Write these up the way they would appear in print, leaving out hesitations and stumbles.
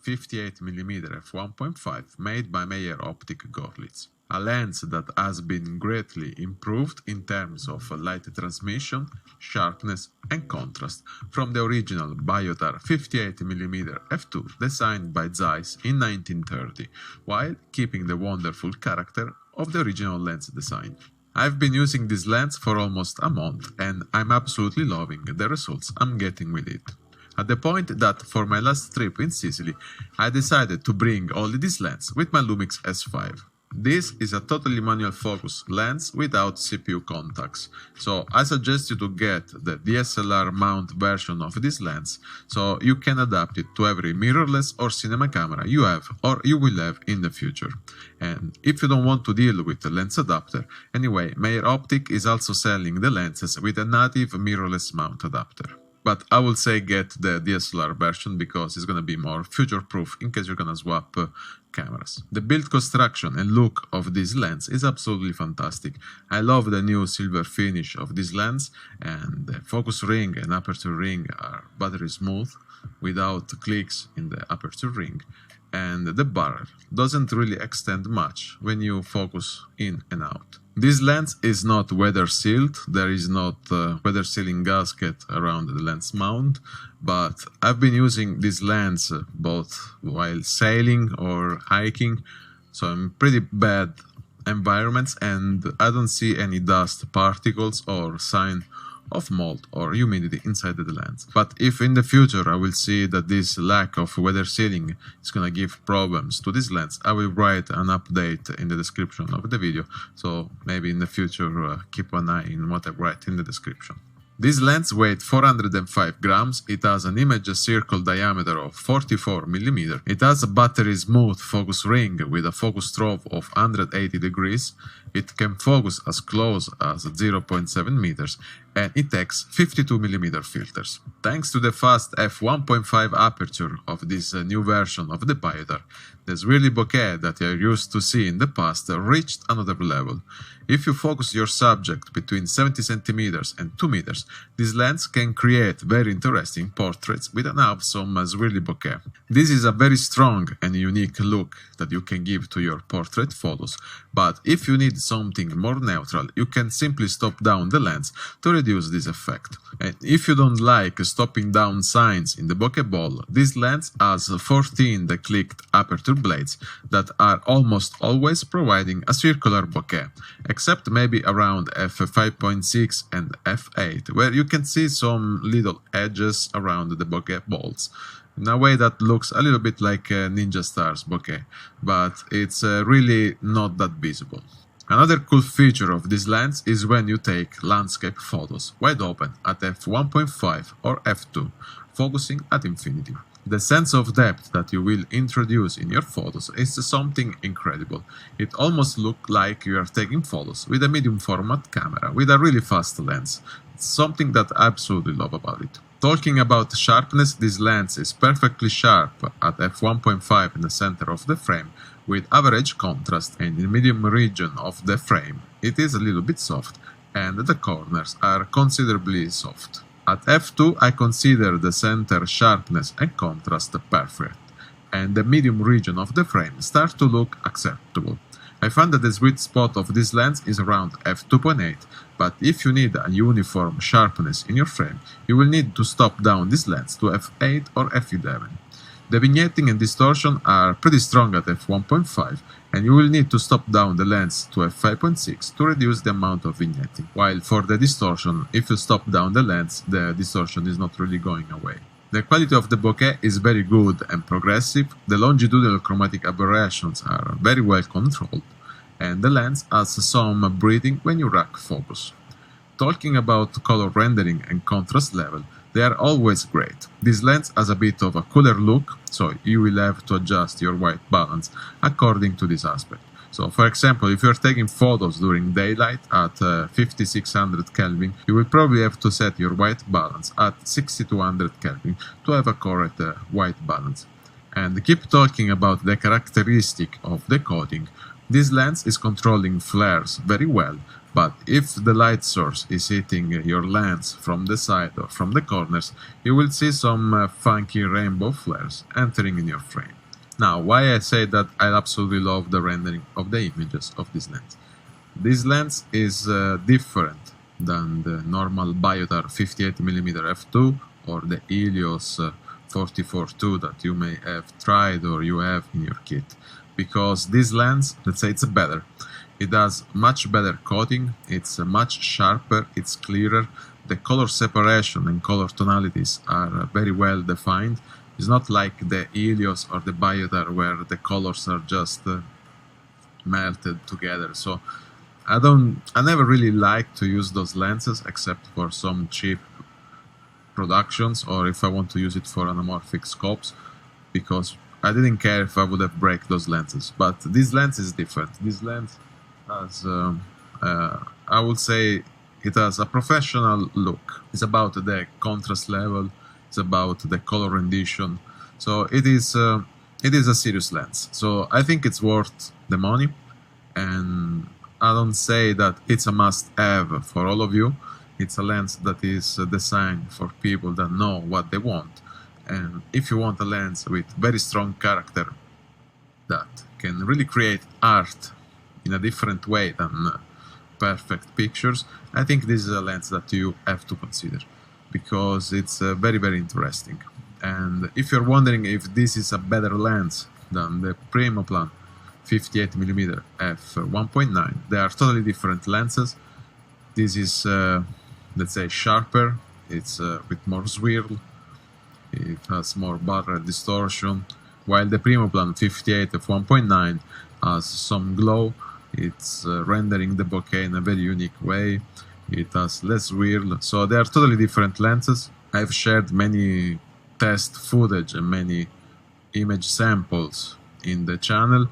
58mm f1.5 made by Meyer Optik Görlitz. A lens that has been greatly improved in terms of light transmission, sharpness and contrast from the original Biotar 58mm f2 designed by Zeiss in 1930, while keeping the wonderful character of the original lens design. I've been using this lens for almost a month and I'm absolutely loving the results I'm getting with it. At the point that for my last trip in Sicily, I decided to bring only this lens with my Lumix S5. This is a totally manual focus lens without CPU contacts, so I suggest you to get the DSLR mount version of this lens so you can adapt it to every mirrorless or cinema camera you have or you will have in the future. And if you don't want to deal with the lens adapter, anyway, Meyer Optik is also selling the lenses with a native mirrorless mount adapter. But I will say get the DSLR version because it's gonna be more future-proof in case you're gonna swap cameras. The build construction and look of this lens is absolutely fantastic. I love the new silver finish of this lens, and the focus ring and aperture ring are buttery smooth without clicks in the aperture ring, and the barrel doesn't really extend much when you focus in and out. This lens is not weather sealed, there is not a weather sealing gasket around the lens mount, but I've been using this lens both while sailing or hiking, so in pretty bad environments and I don't see any dust particles or sign of mold or humidity inside the lens. But if in the future I will see that this lack of weather sealing is gonna give problems to this lens, I will write an update in the description of the video, so maybe in the future keep an eye in what I write in the description. This lens weighs 405 grams, it has an image circle diameter of 44mm, it has a battery smooth focus ring with a focus strobe of 180 degrees, it can focus as close as 0.7 meters, and it takes 52mm filters. Thanks to the fast f1.5 aperture of this new version of the Biotar, the swirly bokeh that I used to see in the past reached another level. If you focus your subject between 70 centimeters and 2 meters, this lens can create very interesting portraits with an awesome swirly bokeh. This is a very strong and unique look that you can give to your portrait photos, but if you need something more neutral, you can simply stop down the lens to reduce this effect. And if you don't like stopping down signs in the bokeh ball, this lens has 14 declicked aperture blades that are almost always providing a circular bokeh, except maybe around f5.6 and f8, where you can see some little edges around the bokeh balls, in a way that looks a little bit like Ninja Star's bokeh, but it's really not that visible. Another cool feature of this lens is when you take landscape photos wide open at f1.5 or f2, focusing at infinity. The sense of depth that you will introduce in your photos is something incredible. It almost looks like you are taking photos with a medium format camera with a really fast lens. It's something that I absolutely love about it. Talking about sharpness, this lens is perfectly sharp at f1.5 in the center of the frame with average contrast, and in the medium region of the frame it is a little bit soft and the corners are considerably soft. At f2 I consider the center sharpness and contrast perfect, and the medium region of the frame starts to look acceptable. I find that the sweet spot of this lens is around f2.8, but if you need a uniform sharpness in your frame, you will need to stop down this lens to f8 or f11. The vignetting and distortion are pretty strong at f1.5, and you will need to stop down the lens to f5.6 to reduce the amount of vignetting, while for the distortion, if you stop down the lens, the distortion is not really going away. The quality of the bokeh is very good and progressive, the longitudinal chromatic aberrations are very well controlled, and the lens has some breathing when you rack focus. Talking about color rendering and contrast level, they are always great. This lens has a bit of a cooler look, so you will have to adjust your white balance according to this aspect. So for example, if you are taking photos during daylight at 5600 Kelvin, you will probably have to set your white balance at 6200 Kelvin to have a correct white balance. And keep talking about the characteristic of the coating. This lens is controlling flares very well, But if the light source is hitting your lens from the side or from the corners, you will see some funky rainbow flares entering in your frame. Now, why I say that I absolutely love the rendering of the images of this lens. This lens is different than the normal Biotar 58mm f2 or the Helios 44-2 that you may have tried or you have in your kit. Because this lens, let's say it's better. It has much better coating, it's much sharper, it's clearer, the color separation and color tonalities are very well defined. It's not like the Helios or the Biotar where the colors are just melted together. So I never really like to use those lenses except for some cheap productions or if I want to use it for anamorphic scopes, because I didn't care if I would have break those lenses. But this lens is different. This lens has, I would say, it has a professional look. It's about the contrast level. It's about the color rendition. So it is a serious lens. So I think it's worth the money, and I don't say that it's a must-have for all of you. It's a lens that is designed for people that know what they want. And if you want a lens with very strong character that can really create art in a different way than perfect pictures, I think this is a lens that you have to consider, because it's very, very interesting. And if you're wondering if this is a better lens than the Primoplan 58mm f1.9, they are totally different lenses. This is, let's say, sharper, it's with more swirl, it has more bar distortion, while the Primoplan 58 f1.9 has some glow. It's rendering the bokeh in a very unique way. It has less swirl, so they are totally different lenses. I've shared many test footage and many image samples in the channel,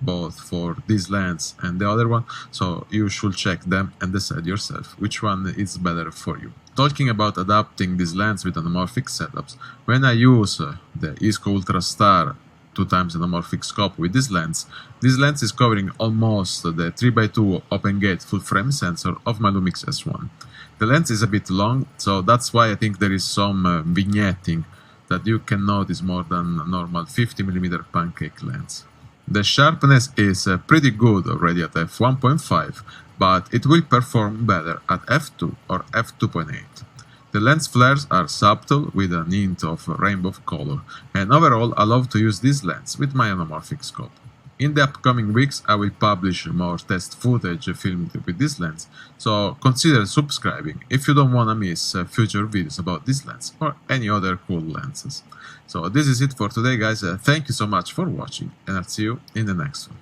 both for this lens and the other one, so you should check them and decide yourself which one is better for you. Talking about adapting this lens with anamorphic setups, when I use the ISCO Ultra Star 2x anamorphic scope with this lens is covering almost the 3x2 open gate full frame sensor of my Lumix S1. The lens is a bit long, so that's why I think there is some vignetting that you can notice more than a normal 50mm pancake lens. The sharpness is pretty good already at f1.5, but it will perform better at f2 or f2.8. The lens flares are subtle with an hint of rainbow color, and overall I love to use this lens with my anamorphic scope. In the upcoming weeks I will publish more test footage filmed with this lens, so consider subscribing if you don't want to miss future videos about this lens or any other cool lenses. So this is it for today, guys. Thank you so much for watching, and I'll see you in the next one.